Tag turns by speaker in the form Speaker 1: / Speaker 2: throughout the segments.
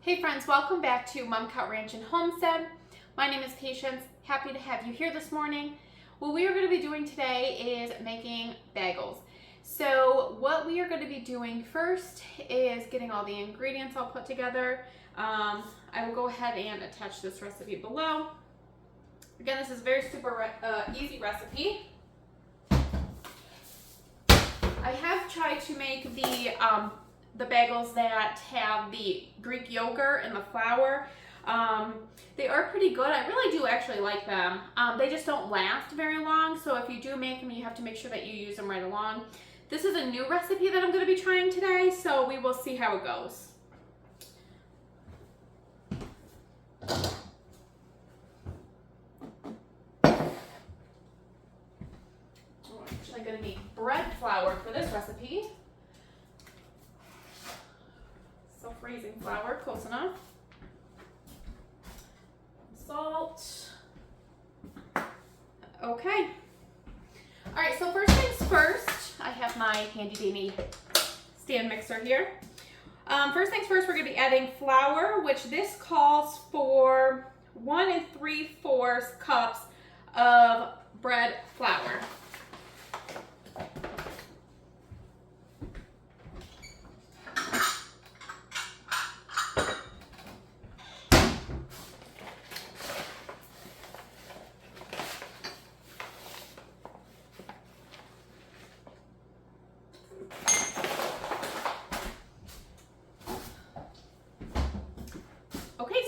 Speaker 1: Hey friends, welcome back to Mom Cut Ranch and Homestead. My name is Patience. Happy to have you here this morning. What we are going to be doing today is making bagels. So what we are going to be doing first is getting all the ingredients all put together. I will go ahead and attach this recipe below. Again, this is a very super easy recipe. I have tried to make the bagels that have the Greek yogurt and the flour. They are pretty good. I really do actually like them. They just don't last very long, so if you do make them, you have to make sure that you use them right along. This is a new recipe that I'm going to be trying today, so we will see how it goes. I'm actually going to need bread flour for this recipe. Self-raising flour, close enough. Salt. Okay. All right, so first things first, I have my handy dandy stand mixer here. First things first, we're going to be adding flour, which this calls for 1 3/4 cups of bread flour.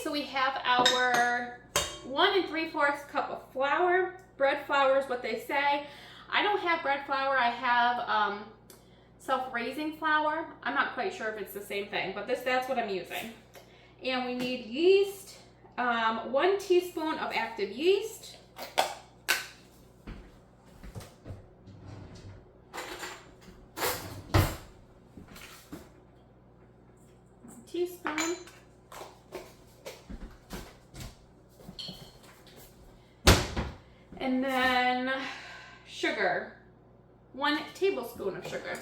Speaker 1: So we have our 1 3/4 cup of flour. Bread flour is what they say. I don't have bread flour. I have self-raising flour. I'm not quite sure if it's the same thing, but that's what I'm using. And we need yeast, 1 teaspoon of active yeast. Teaspoon. And then sugar, 1 tablespoon of sugar.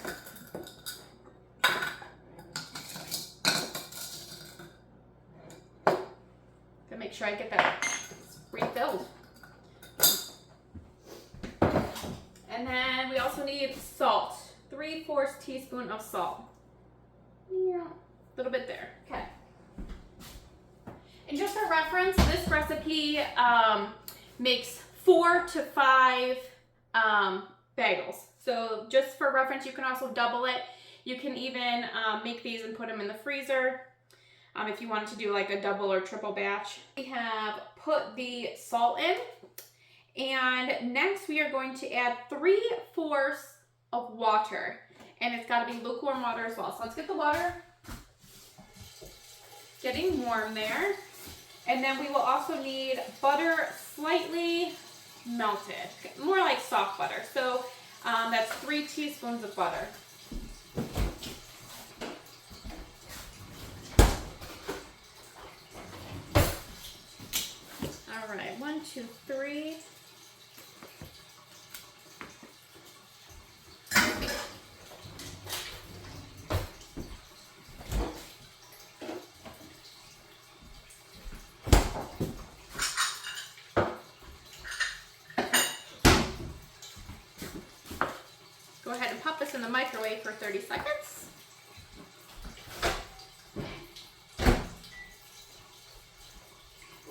Speaker 1: Gotta make sure I get that refilled. And then we also need salt, 3/4 teaspoon of salt. Yeah, a little bit there, okay. And just for reference, this recipe makes 4 to 5 bagels. So just for reference, you can also double it. You can even make these and put them in the freezer if you wanted to do like a double or triple batch. We have put the salt in, and next we are going to add 3/4 of water, and it's got to be lukewarm water as well. So let's get the water getting warm there. And then we will also need butter slightly melted, more like soft butter. So that's 3 teaspoons of butter. All right, 1, 2, 3. Go ahead and pop this in the microwave for 30 seconds.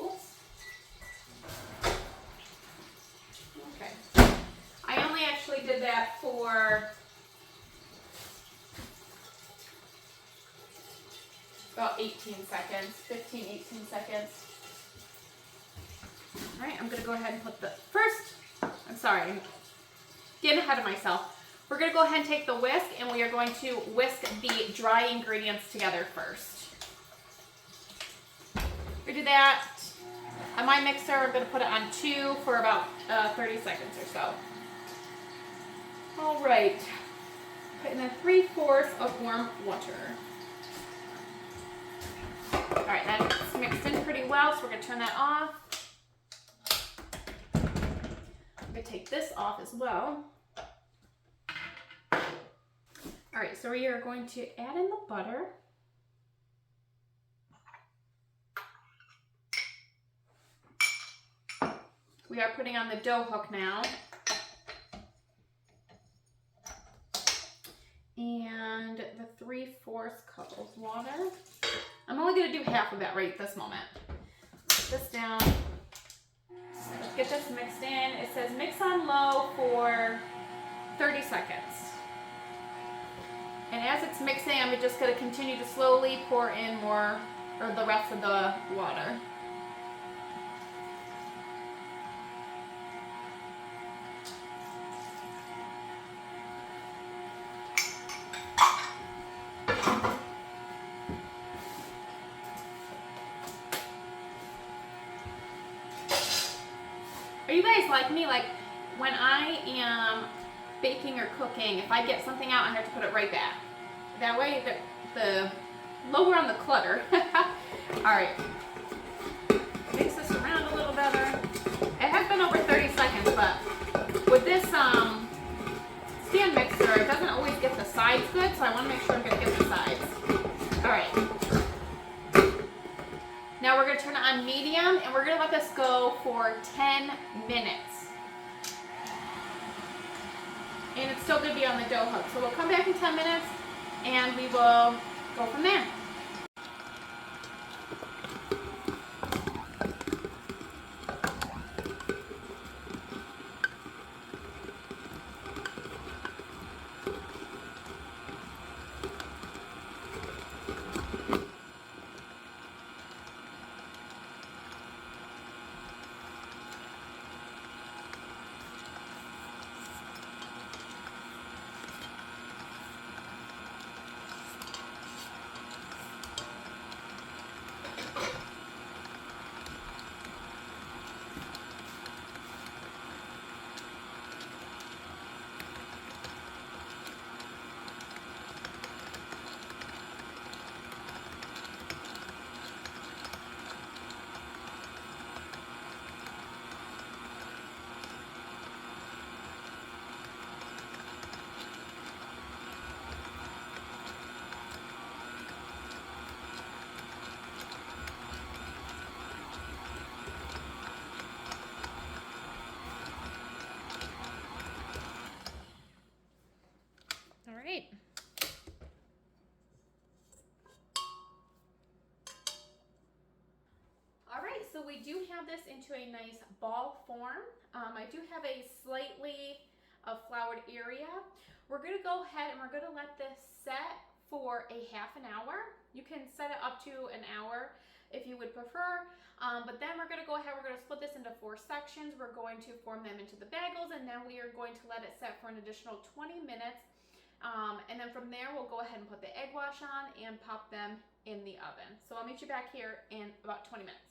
Speaker 1: Oops. Okay. I only actually did that for about 18 seconds, 15, 18 seconds. All right, I'm gonna go ahead and put I'm getting ahead of myself. We're going to go ahead and take the whisk, and we are going to whisk the dry ingredients together first. We do that on my mixer. I'm going to put it on 2 for about 30 seconds or so. All right, putting in 3/4 of warm water. All right, that's mixed in pretty well, so we're going to turn that off. I'm going to take this off as well. All right, so we are going to add in the butter. We are putting on the dough hook now. And the 3/4 cup of water. I'm only gonna do half of that right this moment. Put this down. Let's get this mixed in. It says mix on low for 30 seconds. And as it's mixing, I'm just gonna continue to slowly pour in more, or the rest of the water. Are you guys like me? Like when I am baking or cooking, if I get something out, I have to put it right back. That way the lower on the clutter. All right. Mix this around a little better. It has been over 30 seconds, but with this stand mixer, it doesn't always get the sides good, so I want to make sure I'm going to get the sides. All right. Now we're going to turn it on medium, and we're going to let this go for 10 minutes. And it's still going to be on the dough hook. So we'll come back in 10 minutes, and we will go from there. So we do have this into a nice ball form. I do have a slightly floured area. We're going to go ahead and we're going to let this set for a half an hour. You can set it up to an hour if you would prefer, but then we're going to go ahead, we're going to split this into 4 sections. We're going to form them into the bagels, and then we are going to let it set for an additional 20 minutes. And then from there, we'll go ahead and put the egg wash on and pop them in the oven. So I'll meet you back here in about 20 minutes.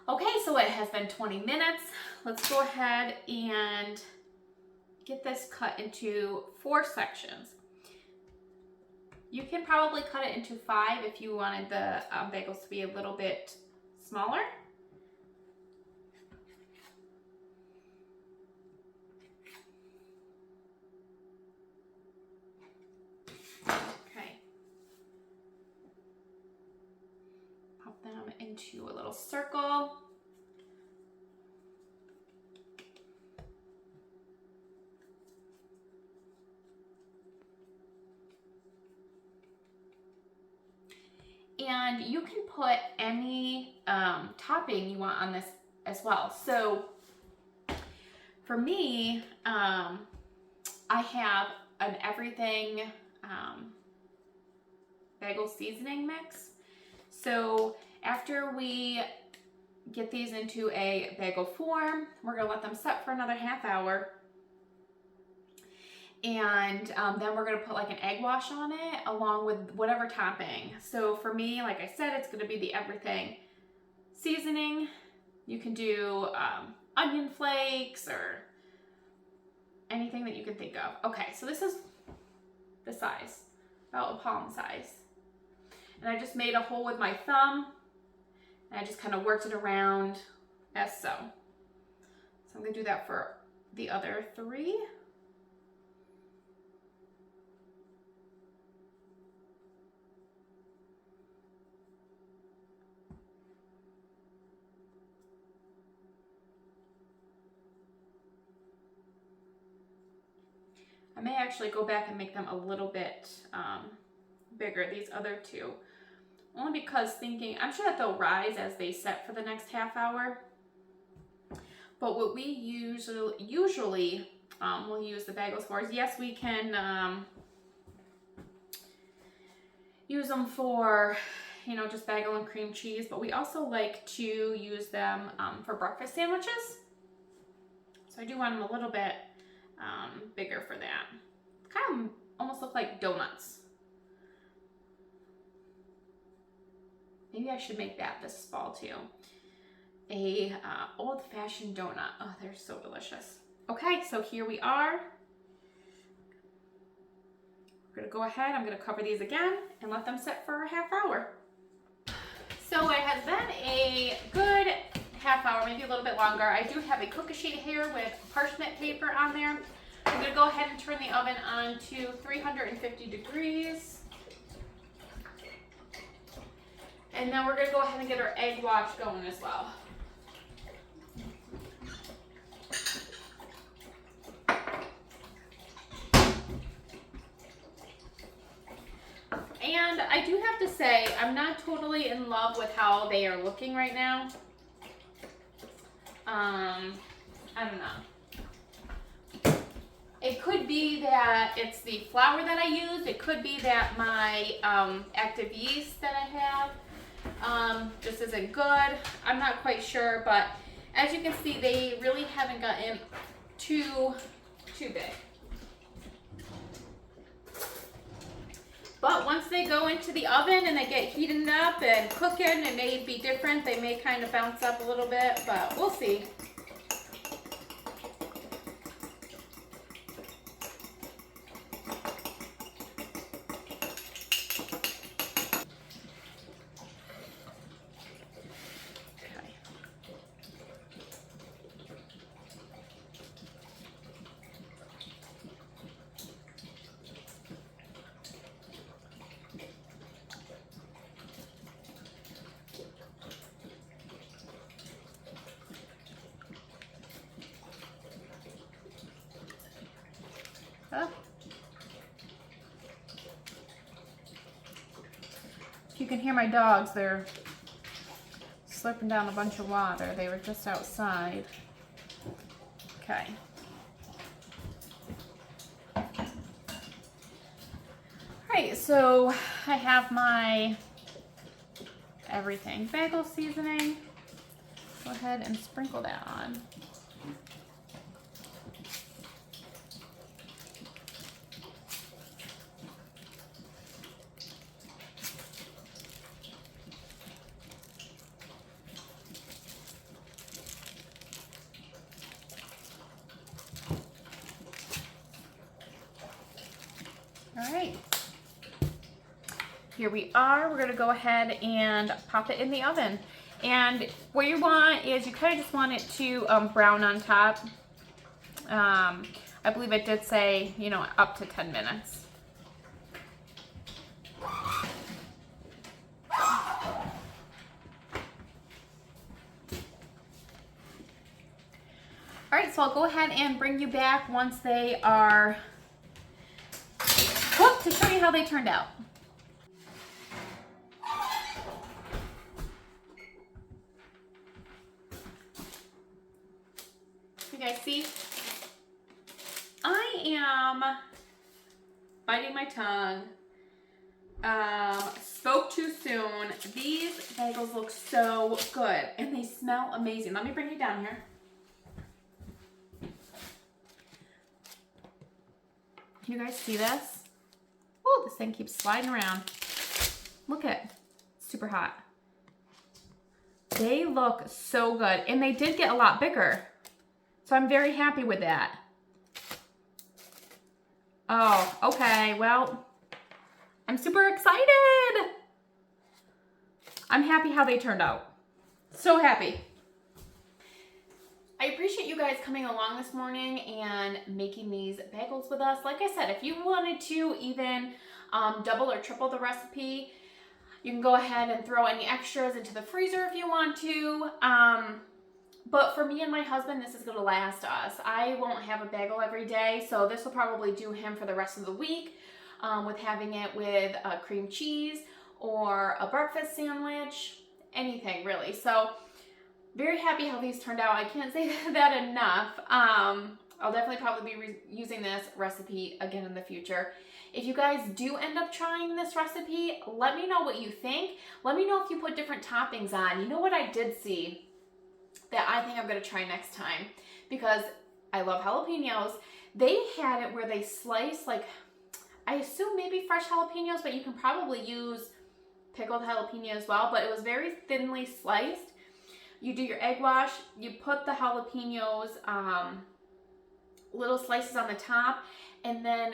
Speaker 1: Okay, so it has been 20 minutes. Let's go ahead and get this cut into 4 sections. You can probably cut it into 5 if you wanted the bagels to be a little bit smaller. Okay. Pop them into a little circle. And you can put any topping you want on this as well. So for me, I have an everything bagel seasoning mix. So after we get these into a bagel form, we're gonna let them set for another half hour. And then we're gonna put like an egg wash on it along with whatever topping. So for me, like I said, it's gonna be the everything seasoning. You can do onion flakes or anything that you can think of. Okay, so this is the size, about a palm size. And I just made a hole with my thumb and I just kind of worked it around as so. So I'm gonna do that for the other 3. may actually go back and make them a little bit bigger, these other two. Only because thinking, I'm sure that they'll rise as they set for the next half hour. But what we usually we'll use the bagels for is, yes, we can use them for, you know, just bagel and cream cheese, but we also like to use them for breakfast sandwiches. So I do want them a little bit bigger for that. Kind of almost look like donuts. Maybe I should make that this fall too. A old-fashioned donut. Oh, they're so delicious. Okay, so here we are. We're gonna go ahead, I'm gonna cover these again and let them sit for a half hour. So it has been a good half hour, maybe a little bit longer. I do have a cookie sheet here with parchment paper on there. I'm gonna go ahead and turn the oven on to 350 degrees. And then we're gonna go ahead and get our egg wash going as well. And I do have to say, I'm not totally in love with how they are looking right now. I don't know. It could be that it's the flour that I used. It could be that my active yeast that I have just isn't good. I'm not quite sure, but as you can see, they really haven't gotten too big. But once they go into the oven and they get heated up and cooking, it may be different. They may kind of bounce up a little bit, but we'll see. If you can hear my dogs, they're slurping down a bunch of water. They were just outside. Okay. Alright, so I have my everything bagel seasoning. Go ahead and sprinkle that on. All right, here we are. We're gonna go ahead and pop it in the oven. And what you want is, you kind of just want it to brown on top. I believe it did say, you know, up to 10 minutes. All right, so I'll go ahead and bring you back once they are cooked to show you how they turned out. You guys see? I am biting my tongue. Spoke too soon. These bagels look so good and they smell amazing. Let me bring you down here. Can you guys see this? Oh, this thing keeps sliding around. Look at it. Super hot. They look so good. And they did get a lot bigger. So I'm very happy with that. Oh, okay. Well, I'm super excited. I'm happy how they turned out. So happy. I appreciate you guys coming along this morning and making these bagels with us. Like I said, if you wanted to even double or triple the recipe, you can go ahead and throw any extras into the freezer if you want to. But for me and my husband, this is going to last us. I won't have a bagel every day, so this will probably do him for the rest of the week, with having it with cream cheese or a breakfast sandwich, anything really. So very happy how these turned out. I can't say that enough. I'll definitely probably be using this recipe again in the future. If you guys do end up trying this recipe, let me know what you think. Let me know if you put different toppings on. You know what I did see that I think I'm gonna try next time, because I love jalapenos. They had it where they slice, like, I assume maybe fresh jalapenos, but you can probably use pickled jalapeno as well, but it was very thinly sliced. You do your egg wash, you put the jalapenos, little slices on the top, and then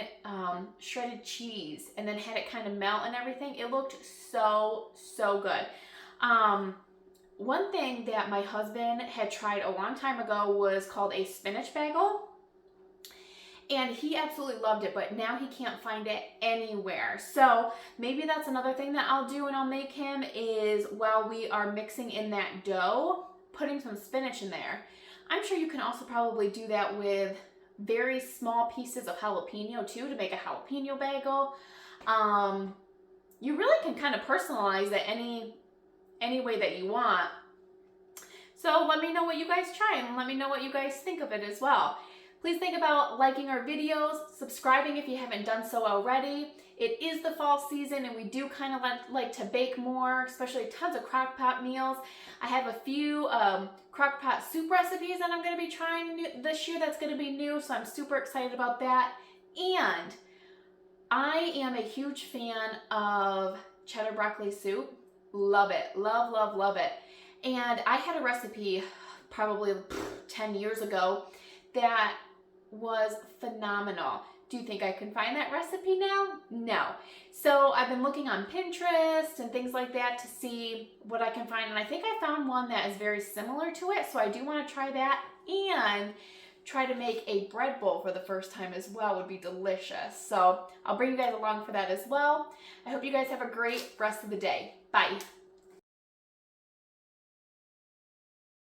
Speaker 1: shredded cheese, and then had it kind of melt and everything. It looked so good. One thing that my husband had tried a long time ago was called a spinach bagel, and he absolutely loved it, but now he can't find it anywhere. So maybe that's another thing that I'll do, and I'll make him, is while we are mixing in that dough, putting some spinach in there. I'm sure you can also probably do that with very small pieces of jalapeno too, to make a jalapeno bagel. You really can kind of personalize it any way that you want. So let me know what you guys try, and let me know what you guys think of it as well. Please think about liking our videos, subscribing if you haven't done so already. It is the fall season, and we do kind of like to bake more, especially tons of crock pot meals. I have a few crock pot soup recipes that I'm going to be trying this year that's going to be new, so I'm super excited about that. And I am a huge fan of cheddar broccoli soup. Love it. Love it. And I had a recipe probably 10 years ago that was phenomenal. Do you think I can find that recipe now? No. So I've been looking on Pinterest and things like that to see what I can find, and I think I found one that is very similar to it, so I do want to try that, and try to make a bread bowl for the first time as well. Would be delicious. So I'll bring you guys along for that as well. I hope you guys have a great rest of the day. Bye.